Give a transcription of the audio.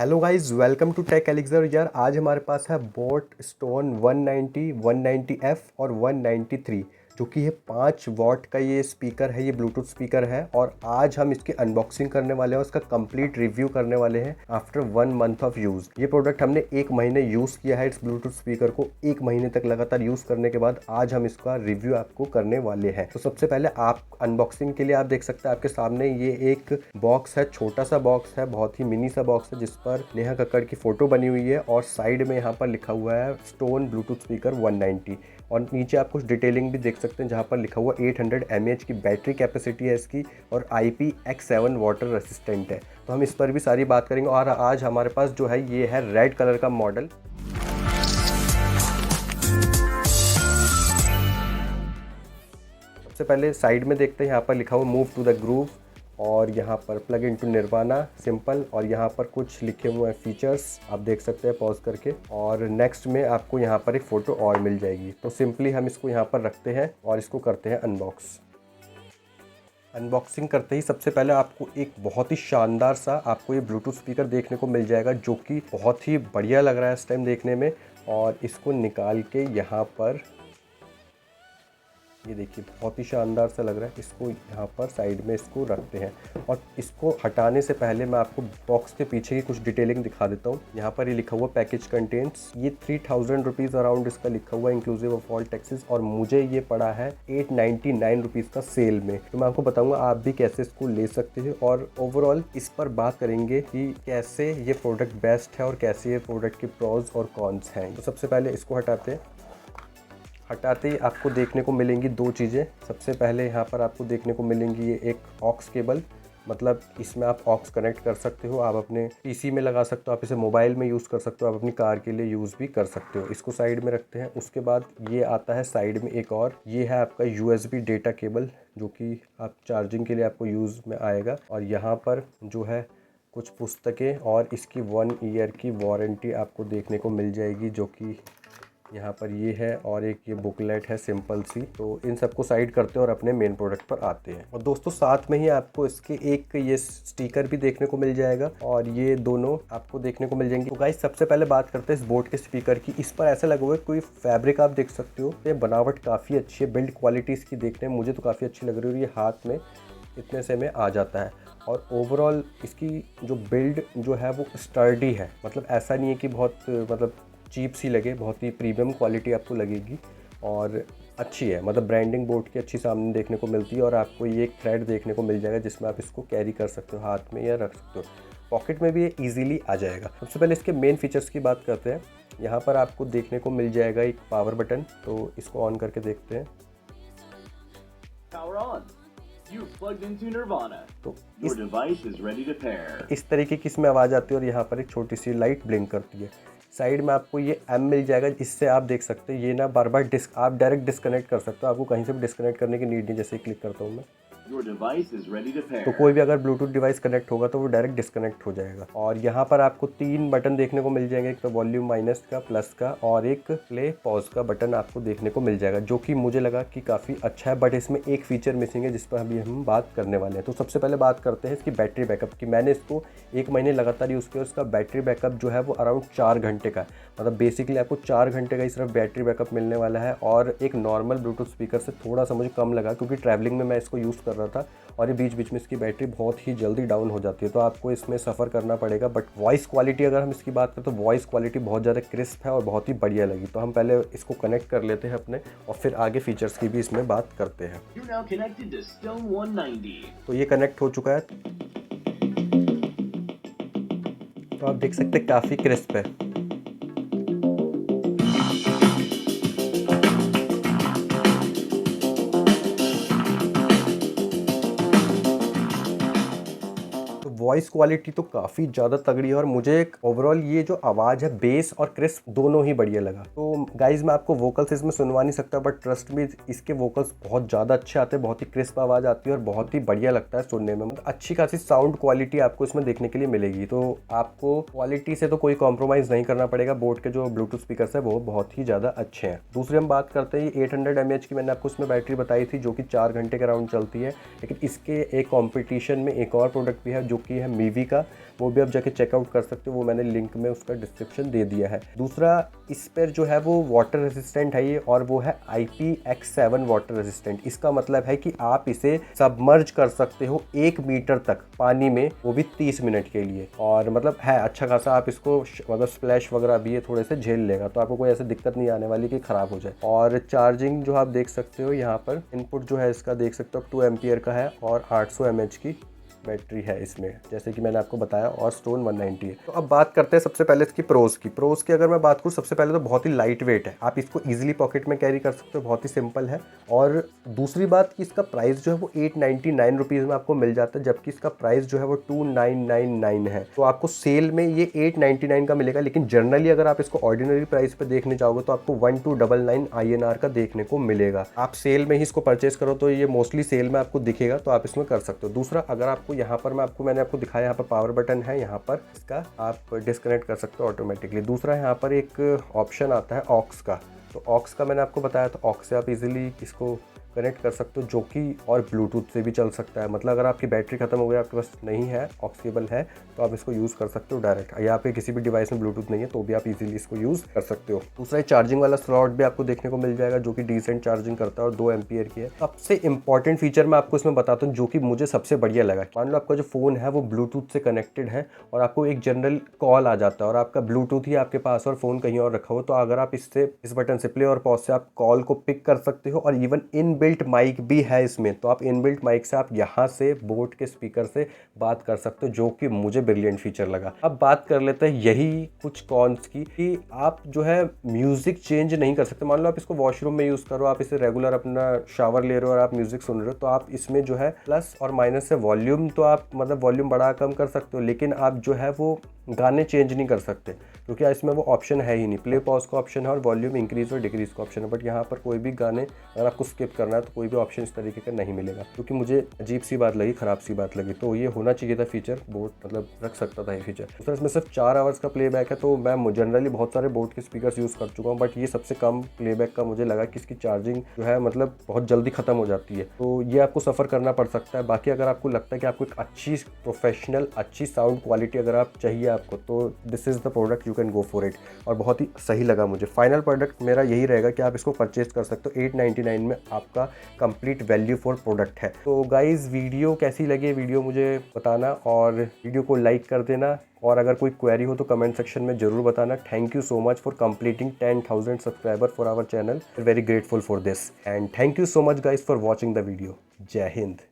Hello guys, welcome to Tech Elixir. यार आज हमारे पास है बोट स्टोन 190, 190F और 193, जो कि है 5 वॉट का ये स्पीकर है, ये ब्लूटूथ स्पीकर है। और आज हम इसकी अनबॉक्सिंग करने वाले हैं, उसका कंप्लीट रिव्यू करने वाले हैं आफ्टर 1 मंथ ऑफ यूज़। ये प्रोडक्ट हमने 1 महीने यूज़ किया है, इस ब्लूटूथ स्पीकर को 1 महीने तक लगातार यूज़ करने के बाद आज हम इसका रिव्यू आपको करने वाले हैं। तो सबसे पहले आप अनबॉक्सिंग के लिए आप देख सकते हैं आपके सामने ये एक बॉक्स है, छोटा सा बॉक्स है, बहुत ही मिनी सा बॉक्स है जिस पर नेहा कक्कड़ की फोटो बनी हुई है और साइड में यहाँ पर लिखा हुआ है स्टोन ब्लूटूथ स्पीकर 190। और नीचे आप कुछ डिटेलिंग भी देख सकते हैं जहाँ पर लिखा हुआ 800 mAh की बैटरी कैपेसिटी है इसकी और IPX7 वाटर रेसिस्टेंट है। तो हम इस पर भी सारी बात करेंगे। और आज हमारे पास जो है ये है रेड कलर का मॉडल। सबसे पहले साइड में देखते हैं, यहाँ पर लिखा हुआ मूव टू द ग्रूव और यहाँ पर प्लग इनटू निर्वाणा सिंपल, और यहाँ पर कुछ लिखे हुए हैं फीचर्स आप देख सकते हैं पॉज करके। और नेक्स्ट में आपको यहाँ पर एक फ़ोटो और मिल जाएगी। तो सिंपली हम इसको यहाँ पर रखते हैं और इसको करते हैं अनबॉक्स। अनबॉक्सिंग करते ही सबसे पहले आपको एक बहुत ही शानदार सा आपको ये ब्लूटूथ स्पीकर देखने को मिल जाएगा, जो कि बहुत ही बढ़िया लग रहा है इस टाइम देखने में। और इसको निकाल के यहाँ पर ये देखिए बहुत ही शानदार सा लग रहा है। इसको यहाँ पर साइड में इसको रखते हैं और इसको हटाने से पहले मैं आपको बॉक्स के पीछे की कुछ डिटेलिंग दिखा देता हूँ। यहाँ पर ये लिखा हुआ पैकेज कंटेंट्स, ये 3000 रुपीज़ अराउंड इसका लिखा हुआ इंक्लूसिव ऑफ ऑल टैक्सेस, और मुझे ये पड़ा है 899 रुपीज़ का सेल में। तो मैं आपको बताऊँगा आप भी कैसे इसको ले सकते हैं और ओवरऑल इस पर बात करेंगे कि कैसे ये प्रोडक्ट बेस्ट है और कैसे ये प्रोडक्ट के प्रॉज और कॉन्स हैं। तो सबसे पहले इसको हटाते हैं। हटाते ही आपको देखने को मिलेंगी दो चीज़ें। सबसे पहले यहाँ पर आपको देखने को मिलेंगी ये एक ऑक्स केबल, मतलब इसमें आप ऑक्स कनेक्ट कर सकते हो, आप अपने पीसी में लगा सकते हो, आप इसे मोबाइल में यूज़ कर सकते हो, आप अपनी कार के लिए यूज़ भी कर सकते हो। इसको साइड में रखते हैं। उसके बाद ये आता है साइड में एक और, ये है आपका USB डेटा केबल, जो कि आप चार्जिंग के लिए आपको यूज़ में आएगा। और यहाँ पर जो है कुछ पुस्तकें और इसकी 1 ईयर की वारंटी आपको देखने को मिल जाएगी, जो कि यहाँ पर ये है। और एक ये बुकलेट है सिंपल सी। तो इन सबको साइड करते हैं और अपने मेन प्रोडक्ट पर आते हैं। और दोस्तों साथ में ही आपको इसके एक ये स्टिकर भी देखने को मिल जाएगा और ये दोनों आपको देखने को मिल जाएंगे। तो गाइस सबसे पहले बात करते हैं इस बोट के स्पीकर की। इस पर ऐसा लगा हुआ है कोई फैब्रिक, आप देख सकते हो। ये बनावट काफ़ी अच्छी है, बिल्ड क्वालिटी इसकी देखने में मुझे तो काफ़ी अच्छी लग रही है। ये हाथ में इतने से में आ जाता है और ओवरऑल इसकी जो बिल्ड जो है वो स्टर्डी है, मतलब ऐसा नहीं है कि बहुत मतलब चीप सी लगे, बहुत ही प्रीमियम क्वालिटी आपको लगेगी और अच्छी है। मतलब ब्रांडिंग बोट की अच्छी सामने देखने को मिलती है। और आपको ये एक थ्रेड देखने को मिल जाएगा जिसमें आप इसको कैरी कर सकते हो हाथ में या रख सकते हो, पॉकेट में भी ये ईजिली आ जाएगा। सबसे पहले इसके मेन फीचर्स की बात करते हैं। यहाँ पर आपको देखने को मिल जाएगा एक पावर बटन, तो इसको ऑन करके देखते हैं। तो इस तरीके की इसमें आवाज़ आती है और यहाँ पर एक छोटी सी लाइट ब्लिंक करती है। साइड में आपको ये M मिल जाएगा, इससे आप देख सकते हैं ये ना बार बार आप डायरेक्ट डिस्कनेक्ट कर सकते हो, आपको कहीं से भी डिस्कनेक्ट करने की नीड नहीं। जैसे ही क्लिक करता हूँ मैं, तो कोई भी अगर ब्लूटूथ डिवाइस कनेक्ट होगा तो वो डायरेक्ट डिस्कनेक्ट हो जाएगा। और यहाँ पर आपको 3 बटन देखने को मिल जाएंगे, एक तो वॉल्यूम माइनस का, प्लस का, और एक प्ले पॉज का बटन आपको देखने को मिल जाएगा, जो कि मुझे लगा कि काफ़ी अच्छा है। बट इसमें एक फीचर मिसिंग है जिस पर अभी हम बात करने वाले हैं। तो सबसे पहले बात करते हैं इसकी बैटरी बैकअप की। मैंने इसको 1 महीने लगातार यूज़ किया, उसका बैटरी बैकअप जो है वो अराउंड 4 घंटे का है। मतलब बेसिकली आपको 4 घंटे का ही सिर्फ बैटरी बैकअप मिलने वाला है और एक नॉर्मल ब्लूटूथ स्पीकर से थोड़ा सा मुझे कम लगा, क्योंकि ट्रैवलिंग में मैं इसको यूज़ कर रहा था और ये बीच बीच में इसकी बैटरी बहुत ही जल्दी डाउन हो जाती है, तो आपको इसमें सफ़र करना पड़ेगा। बट वॉइस क्वालिटी अगर हम इसकी बात करें तो वॉइस क्वालिटी बहुत ज़्यादा क्रिस्प है और बहुत ही बढ़िया लगी। तो हम पहले इसको कनेक्ट कर लेते हैं अपने और फिर आगे फीचर्स की भी इसमें बात करते हैं। तो ये कनेक्ट हो चुका है, तो आप देख सकते हैं काफ़ी क्रिस्प है। वॉइस क्वालिटी तो काफ़ी ज़्यादा तगड़ी है और मुझे एक ओवरऑल ये जो आवाज़ है बेस और क्रिस्प दोनों ही बढ़िया लगा। तो गाइज मैं आपको वोकल्स इसमें सुनवा नहीं सकता, बट ट्रस्ट मी इसके वोकल्स बहुत ज़्यादा अच्छे आते हैं, बहुत ही क्रिस्प आवाज़ आती है और बहुत ही बढ़िया लगता है सुनने में। मतलब अच्छी खासी साउंड क्वालिटी आपको इसमें देखने के लिए मिलेगी। तो आपको क्वालिटी से तो कोई कॉम्प्रोमाइज़ नहीं करना पड़ेगा। बोट के जो ब्लूटूथ स्पीकर है वो बहुत ही ज़्यादा अच्छे हैं। दूसरी हम बात करते हैं 800 mAh की, मैंने आपको उसमें बैटरी बताई थी जो कि 4 घंटे के राउंड चलती है। लेकिन इसके एक कॉम्पिटिशन में एक और प्रोडक्ट भी है जो कि है मीवी का, वो भी आप जाके चेकआउट कर सकते हो, वो मैंने लिंक में उसका डिस्क्रिप्शन दे दिया है। दूसरा इस पर जो है वो वाटर रेजिस्टेंट है ये, और वो है IPX7 वाटर रेजिस्टेंट। इसका मतलब है कि आप इसे सबमर्ज कर सकते हो 1 मीटर तक पानी में, वो भी 30 मिनट के लिए। और मतलब है अच्छा खासा, आप इसको मतलब स्प्लैश वगैरह भी ये थोड़े से झेल लेगा, तो आपको कोई ऐसी दिक्कत नहीं आने वाली कि ख़राब हो जाए। और चार्जिंग जो आप देख सकते हो यहाँ पर, इनपुट जो है इसका देख सकते हो 2 एम्पियर का है और 800 mAh की बैटरी है इसमें, जैसे कि मैंने आपको बताया, और स्टोन 190 है। तो अब बात करते हैं सबसे पहले इसकी प्रोज की अगर मैं बात करूँ, सबसे पहले तो बहुत ही लाइट वेट है, आप इसको इजीली पॉकेट में कैरी कर सकते हो, बहुत ही सिंपल है। और दूसरी बात कि इसका प्राइस जो है वो 899 रुपीज़ में आपको मिल जाता है, जबकि इसका प्राइस जो है वो 2999 है। तो आपको सेल में ये 899 का मिलेगा, लेकिन जनरली अगर आप इसको ऑर्डिनरी प्राइस पे देखने जाओगे तो आपको 1299 INR का देखने को मिलेगा। आप सेल में ही इसको परचेस करो तो ये मोस्टली सेल में आपको दिखेगा, तो आप इसमें कर सकते हो। दूसरा, अगर आपको यहाँ पर मैंने आपको दिखाया, यहाँ पर पावर बटन है, यहाँ पर इसका आप डिस्कनेक्ट कर सकते हो ऑटोमेटिकली। दूसरा, यहाँ पर एक ऑप्शन आता है ऑक्स का, तो ऑक्स का मैंने आपको बताया, तो ऑक्स से आप इजीली इसको कनेक्ट कर सकते हो, जो कि और ब्लूटूथ से भी चल सकता है। मतलब अगर आपकी बैटरी खत्म हो गई, आपके पास नहीं है, ऑक्स केबल है, तो आप इसको यूज़ कर सकते हो डायरेक्ट, या आपके किसी भी डिवाइस में ब्लूटूथ नहीं है तो भी आप इजीली इसको यूज़ कर सकते हो। दूसरा, चार्जिंग वाला स्लॉट भी आपको देखने को मिल जाएगा, जो कि डिसेंट चार्जिंग करता है और 2 एम्पियर की है। सबसे इंपॉर्टेंट फीचर मैं आपको इसमें बताता हूँ, जो कि मुझे सबसे बढ़िया लगा। मान लो आपका जो फ़ोन है वो ब्लूटूथ से कनेक्टेड है और आपको एक जनरल कॉल आ जाता है और आपका ब्लूटूथ ही आपके पास और फ़ोन कहीं और रखा हो, तो अगर आप इससे, इस बटन से प्ले और पॉज से आप कॉल को पिक कर सकते हो, और इवन इनबिल्ट माइक भी है इसमें, तो आप इनबिल्ट माइक से आप यहाँ से बोट के स्पीकर से बात कर सकते हो, जो कि मुझे ब्रिलियंट फीचर लगा। अब बात कर लेते हैं यही कुछ कॉन्स की, कि आप जो है म्यूजिक चेंज नहीं कर सकते। मान लो आप इसको वॉशरूम में यूज़ करो, आप इसे रेगुलर अपना शावर ले रहे हो और आप म्यूजिक सुन रहे हो, तो आप इसमें जो है प्लस और माइनस से वॉल्यूम, तो आप मतलब वॉल्यूम बढ़ा कम कर सकते हो, लेकिन आप जो है वो गाने चेंज नहीं कर सकते, क्योंकि इसमें वो ऑप्शन है ही नहीं। प्ले पॉज का ऑप्शन है और वॉल्यूम इंक्रीज और डिक्रीज का ऑप्शन है, बट यहाँ पर कोई भी गाने अगर आपको स्किप करना है तो कोई भी ऑप्शन इस तरीके का नहीं मिलेगा, क्योंकि मुझे अजीब सी बात लगी, ख़राब सी बात लगी। तो ये होना चाहिए था फीचर, बोट मतलब रख सकता था ये फीचर। दूसरा, इसमें सिर्फ 4 आवर्स का प्लेबैक है, तो मैं जनरली बहुत सारे बोट के स्पीकर्स यूज़ कर चुका हूँ, बट ये सबसे कम प्लेबैक का मुझे लगा कि इसकी चार्जिंग जो है मतलब बहुत जल्दी ख़त्म हो जाती है, तो ये आपको सफ़र करना पड़ सकता है। बाकी अगर आपको लगता है कि आपको एक अच्छी प्रोफेशनल अच्छी साउंड क्वालिटी अगर आप चाहिए आपको, तो this is the product, you can go for it, और बहुत ही सही लगा मुझे। फाइनल प्रोडक्ट मेरा यही रहेगा कि आप इसको परचेज कर सकते हो, 899 में आपका कंप्लीट वैल्यू फॉर प्रोडक्ट है। तो गाइज, वीडियो कैसी लगी, वीडियो मुझे बताना, और वीडियो को लाइक कर देना, और अगर कोई क्वेरी हो तो कमेंट सेक्शन में ज़रूर बताना। Thank you so much for completing 10,000 subscriber for our channel, very grateful for this, and thank you so much guys for watching the video. Jai Hind.